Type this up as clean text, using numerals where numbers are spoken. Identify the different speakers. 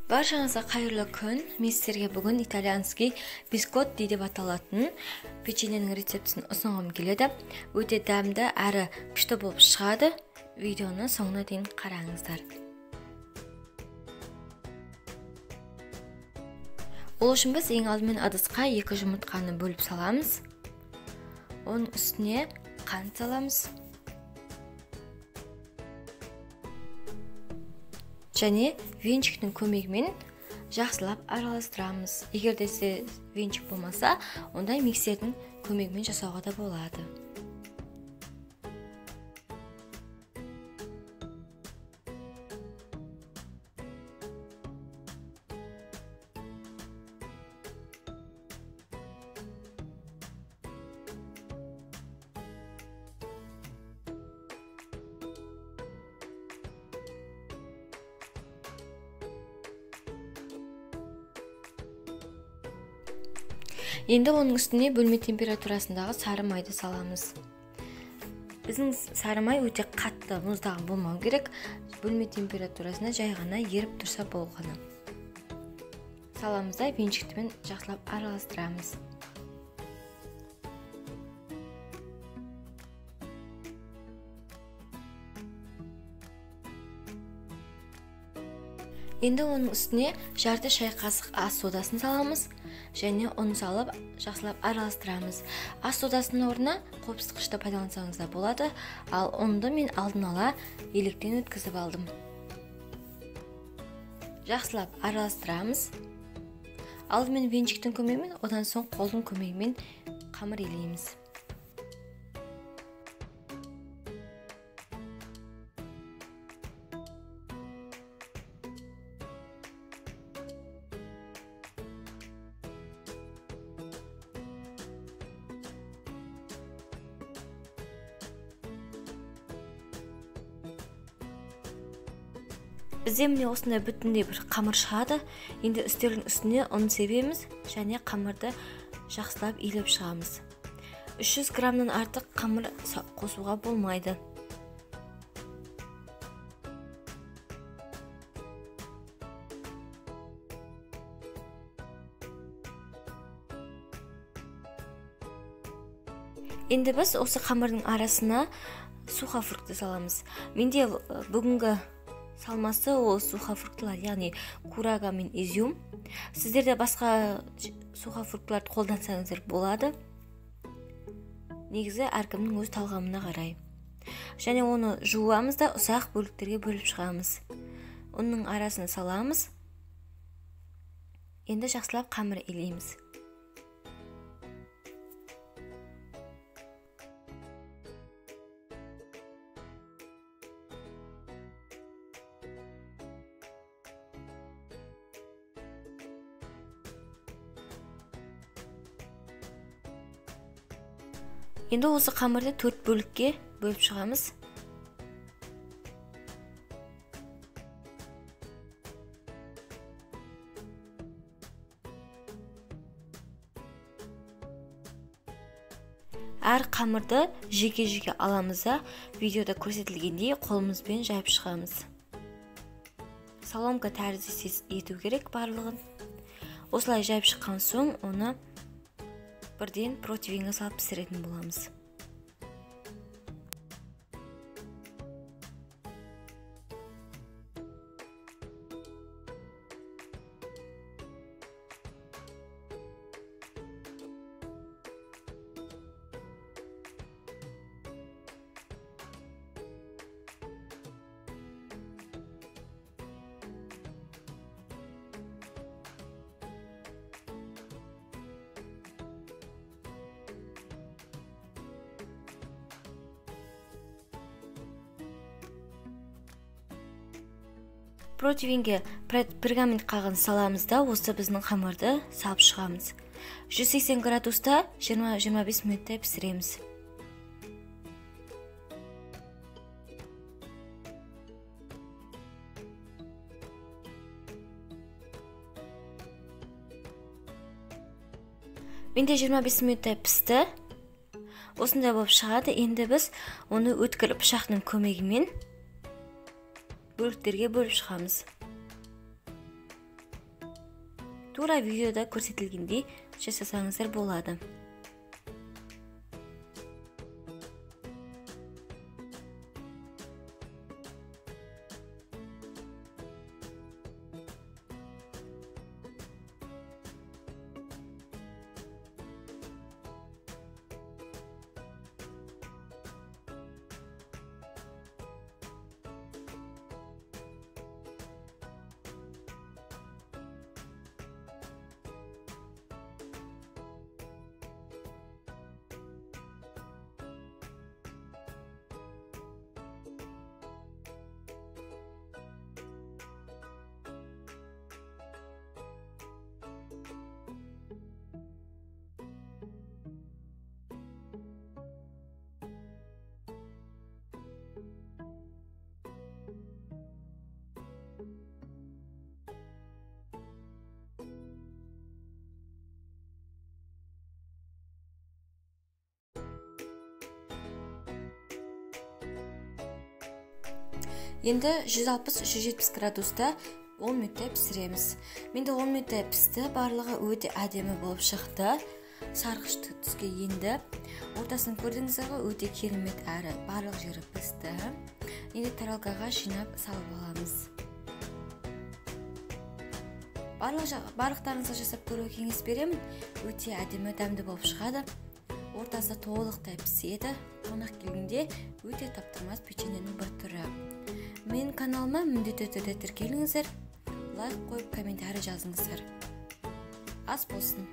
Speaker 1: Баршаңызға қайырлы күн. Мен сіздерге бүгін итальянский бискотти деп аталатын печеньенің рецептісін ұсынғым келеді. Өте дәмді әрі күшті болып шығады. Видеоны соңына дейін қараңыздар. Ол үшін біз ең алдымен ыдысқа 2 жұмыртқаны бөліп саламыз. Оның үстіне қант саламыз. Және венчиктің көмегімен жақсылап араластырамыз. Егер де венчик болмаса, онда миксердің көмегімен жасауға да болады. Енді оның үстіне бөлме температурасындағы сары майды саламыз. Біздің сары май өте қатты мұздаған болмау керек. Бөлме температурасына жай ғана еріп тұрса болғаны. Саламыз да венчиктімен жақсылап араластырамыз. Енді оның үстіне жарты шай қасық ас содасын саламыз. Және оны салып, жақсылап араластырамыз. Ас содасының орнына қопсытқышты пайдалансаңыз да болады, ал ұнды мен алдын ала електен өткізіп алдым. Жақсылап араластырамыз. Алдымен венчиктің көмегімен, одан соң қолдың көмегімен қамыр илейміз. Бізде міне осындай бүтіндей бір қамыр шығады. Енді үстелдің үстіне ұн себеміз және қамырды жақсылап илеп шығамыз. 300 граммнан артық қамыр қосуға болмайды. Енді біз осы қамырдың арасына сухофрукты саламыз. Менде бүгінгі салмасы ол сухофруктылар, яғни курага мен изюм. Сіздерде басқа сухофруктыларды қолдансаңыздар болады. Негізі әркімнің өз талғамына қарай. Және оны жуамыз да ұсақ бөліктерге бөліп шығамыз. Оның арасына саламыз. Енді жақсылап қамыр илейміз. Енді осы қамырды 4 бөлікке бөліп шығамыз. Әр қамырды жеке-жеке аламыз да, видеода көрсетілгендей қолымызбен жайып шығамыз. Соломка тәрізді ету керек барлығын. Осылай жайып шыққан соң, оны бірден противенге салып пісіретін боламыз. Противенге пергамент қағын саламыз да, осы біздің қамырды салып шығамыз. 180 градуста 20-25 минуттай пісіреміз. Менде 25 минуттай пісті. Осындай болып шығады. Енді біз оны өткір пышақтың көмегімен бөліктерге бөліп шығамыз. тура видеода көрсетілгендей жасасаңыздар болады. Енді 160-170 градуста 10 минуттай пісіреміз. Менде 10 минуттай пісті, барлығы өте әдемі болып шықты. Сарғыш түске енді. Ортасын көрдіңіздер ғой, өте керемет әрі барлық жері пісті. Енді тарелкаға жинап салып аламыз. Барлықтарыңызға жасап көруге кеңес беремін. Өте әдемі дәмді болып шығады. Ортасы толықтай піседі. Қонақ келгенде өте таптырмас печеньенің бір түрі. Мен каналыма міндетті түрде тіркеліңіздер, лайк қойып комментарий жазыңыздар. Ас болсын.